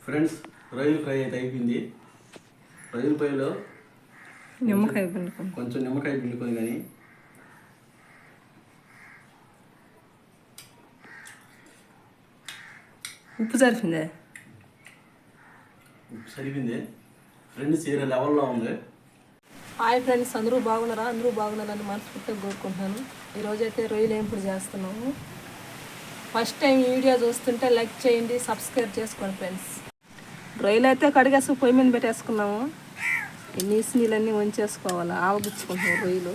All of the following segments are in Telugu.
ఫ్రెండ్స్, రొయ్యల ఫ్రై అయితే అయిపోయింది. రొయ్యల ఫ్రైలో నిమ్మకాయ కొంచెం నిమ్మకాయ పిండుకొని కానీ ఉప్పు సరిపోయిందే. ఉప్పు సరిపోయింది ఫ్రెండ్స్, వేరే లెవెల్లో ఉంది. హాయ్ ఫ్రెండ్స్, అందరూ బాగున్నారని మనస్ఫూర్తిగా కోరుకుంటున్నాను. ఈరోజైతే రొయ్యలు ఏంపుడు చేస్తున్నాము. ఫస్ట్ టైం ఈ వీడియో చూస్తుంటే లైక్ చేయండి, సబ్స్క్రైబ్ చేసుకోండి ఫ్రెండ్స్. రొయ్యలు అయితే కడిగేసి పొయ్యి మీద పెట్టేసుకున్నాము. ఈ నీసు నీళ్ళన్నీ వంచేసుకోవాలి. ఆవగించుకుంటున్నాం రొయ్యలు.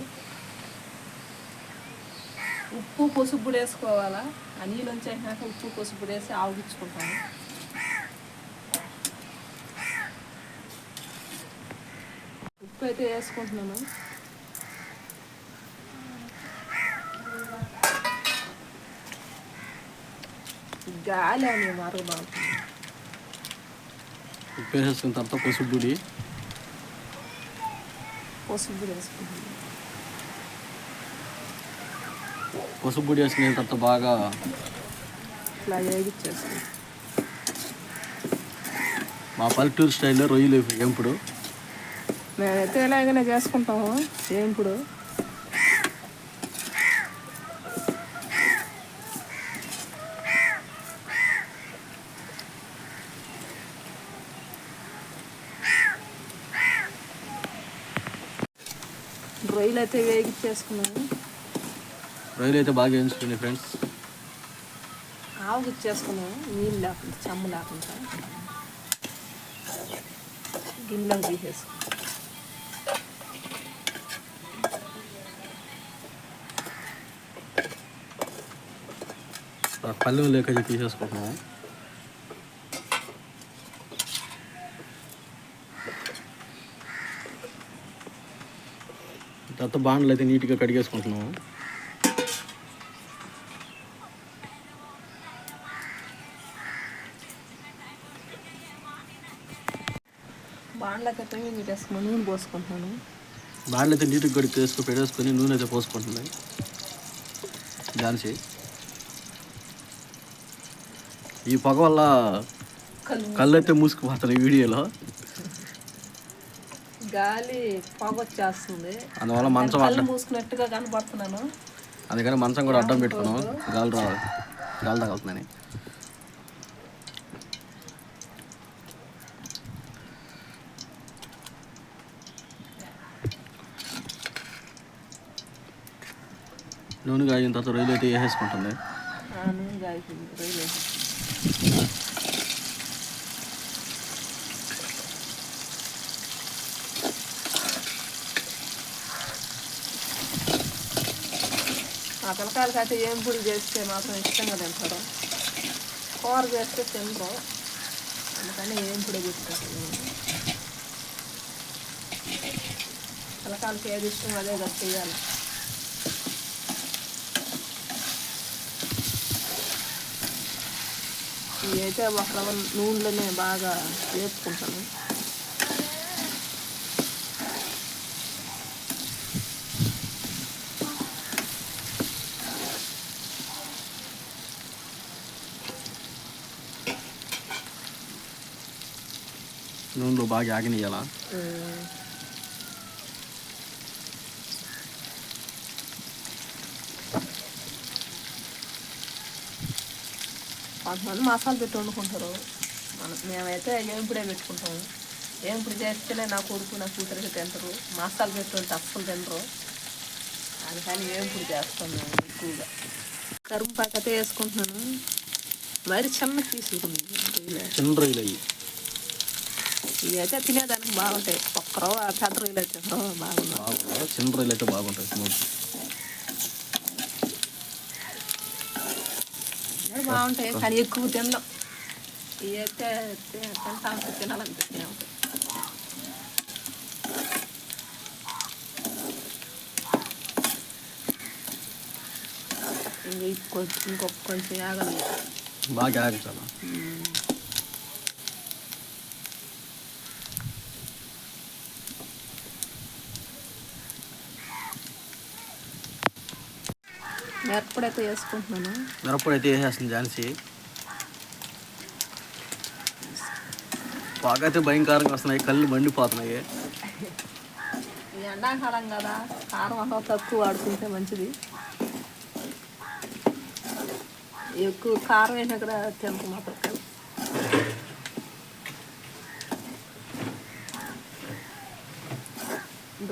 ఉప్పు పసుపు పొడి వేసుకోవాలా. ఆ నీళ్ళు వంచేసినాక ఉప్పు పసుపు పొడి వేసి ఆవగించుకుంటాము. ఉప్పు అయితే వేసుకుంటున్నాను. గాలి అని మరగబాగుతుంది. ఉప్పు వేసేసుకున్న తర్వాత పసుపు పొడి వేసుకుంటున్నాను. పసుపు పొడి వేసుకున్న తర్వాత బాగా ఇట్లా వేగిచ్చేస్తాను. మా పల్లెటూరు స్టైల్లో రొయ్యలు ఏంపుడు మేమైతే ఇలాగనే చేసుకుంటాము. ఏంపుడు రొయ్యలు అయితే వేగిచ్చేసుకున్నాము. రొయ్యలు అయితే బాగా వేయించుకోండి ఫ్రెండ్స్. ఆవుగిచ్చేసుకున్నాము. నీళ్ళు లేకుండా, చెమ్మ లేకుండా గిన్నెలో తీసేసుకున్నాం. పల్లెం లేక తీసేసుకుంటున్నాము. తర్వాత బాండ్లు అయితే నీట్గా కడిగేసుకుంటున్నాము. బాండ్లు అయితే పొయ్యి పెట్టేసుకున్నాను. నూనె పోసుకుంటున్నాను. బాండ్లు అయితే నీట్గా పెట్టేసుకొని నూనె అయితే పోసుకుంటున్నాయి. ఝాన్సీ, ఈ పొగ వల్ల కళ్ళు అయితే మూసుకుపోతాను ఈ వీడియోలో. గాలి పొగ వచ్చేస్తుంది. అందువల్ల మంచం కళ్ళు మూసుకున్నట్టుగా కనపడుతున్నాను. అందుకని మంచం కూడా అడ్డం పెట్టుకున్నాం. గాలి తగులుతుందని. నూనె కాగిన తర్వాత రొయ్యలు అయితే వేసేసుకుంటుంది. నూనె కాగింది. రొయ్యలు ఆ పిల్లకాయలకి అయితే ఏం పొడి చేస్తే మాత్రం ఇష్టంగా తింటారు. కూర చేస్తే తినరు. అందుకని ఏం పొడి తీసుకుంటాను. పిల్లకాయలకి ఏది ఇష్టం అదే కదా చేయాలి. ఇవి అయితే ఒక నూనెలోనే బాగా వేపుకుంటాను. నూనెలో బాగా ఆగనియాలా. కొంతమంది మసాలా పెట్టి వండుకుంటారు. మేమైతే ఏంపుడే పెట్టుకుంటాము. ఏంపుడు చేస్తేనే నా కొడుకు నా కూతురికి తింటారు. మసాలా పెట్టి ఉంటే అస్సలు తినరు. అందుకని ఏంపుడు చేస్తాం మేము ఎక్కువగా. కరుంపాకు అయితే వేసుకుంటున్నాను. మరి చిన్న తీసుకుంటుంది. చిన్న రొయ్యలు అయ్యి ఇవి అయితే తినేదానికి బాగుంటాయి. ఒక్కరో పెద్ద రొయ్యలు అయితే బాగుంటాయి. చిన్న రొయ్యలు అయితే బాగుంటాయి. బాగుంటాయి కానీ ఎక్కువ తినడం. ఇవి అయితే తింటా ఉంటే తినాలనిపిస్తూనే ఉంటాయి. ఇంకొక కొంచెం ఆగలి బాగా ఆగించాలి. మిరప్పొడి అయితే వేసుకుంటున్నాను. మిరప్పొడి అయితే వేసేస్తుంది ఝాన్సీ. పొగ అయితే భయంకరంగా వస్తున్నాయి, కళ్ళు మండిపోతున్నాయి. ఈ ఎండాకాలం కదా, కారం అంతా తక్కువ వాడుకుంటే మంచిది. ఎక్కువ కారం అయినా కూడా తినకు మాత్రం.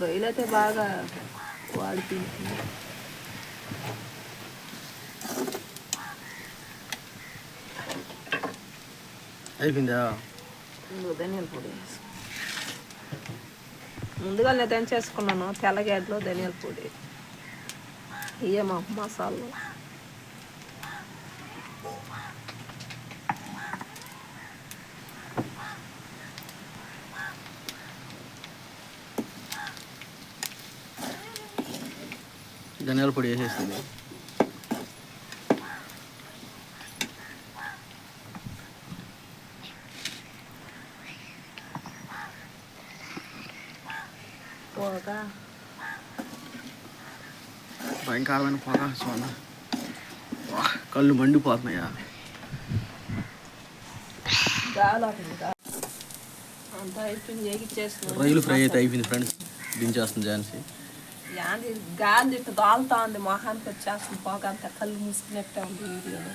రొయ్యలు అయితే బాగా వాడుతుంది. అయిపోయిందా? ధనియాల పొడి ముందుగా నేను దంచేసుకున్నాను. తెల్లగడ్డలో ధనియాల పొడి, ఇవే మా మసాలాలు. ధనియాల పొడి వేసేసింది. పొగ భయంకరమైన పొగ, చూడండి కళ్ళు మండిపోతున్నాయా. అంతా అయిపోయింది, ఎగిచ్చేస్తున్నాను. రొయ్యలు ఫ్రై అయితే అయిపోయింది ఫ్రెండ్స్, దించేస్తుంది ఝాన్సీ. గాలి ఇట్లా దాలుతా ఉంది, మొహానికి వచ్చేస్తుంది పొగ అంతా, కళ్ళు మూసుకున్నట్టే ఉంది వీడియోలో.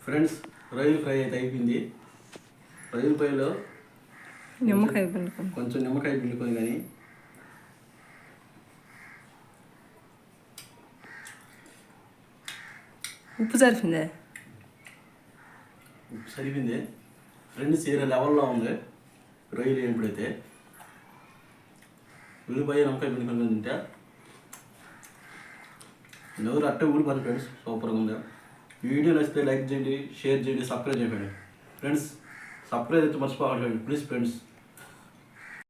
ఫ్రెండ్స్ రొయ్యలు ఫ్రై అయితే అయిపోయింది. రొయ్యల ఫ్రైలో నిమ్మకాయ పిండుకొని కొంచెం నిమ్మకాయ పిండుకొని కానీ ఉప్పు సరిపోయిందే. ఉప్పు సరిపోయింది ఫ్రెండ్స్, వేరే లెవెల్లో ఉంది రొయ్యలు. ఎప్పుడైతే ఉల్లిపాయ నిమ్మకాయ పిండుకొని తింటే నవ్వురు అట్టే ఊడిపోతుంది ఫ్రెండ్స్, సూపర్గా ఉంది. ఈ వీడియో నచ్చితే లైక్ చేయండి, షేర్ చేయండి, సబ్స్క్రైబ్ చేయండి ఫ్రెండ్స్. సబ్స్క్రైబ్ అయితే మర్చిపోకండి ప్లీజ్ ఫ్రెండ్స్.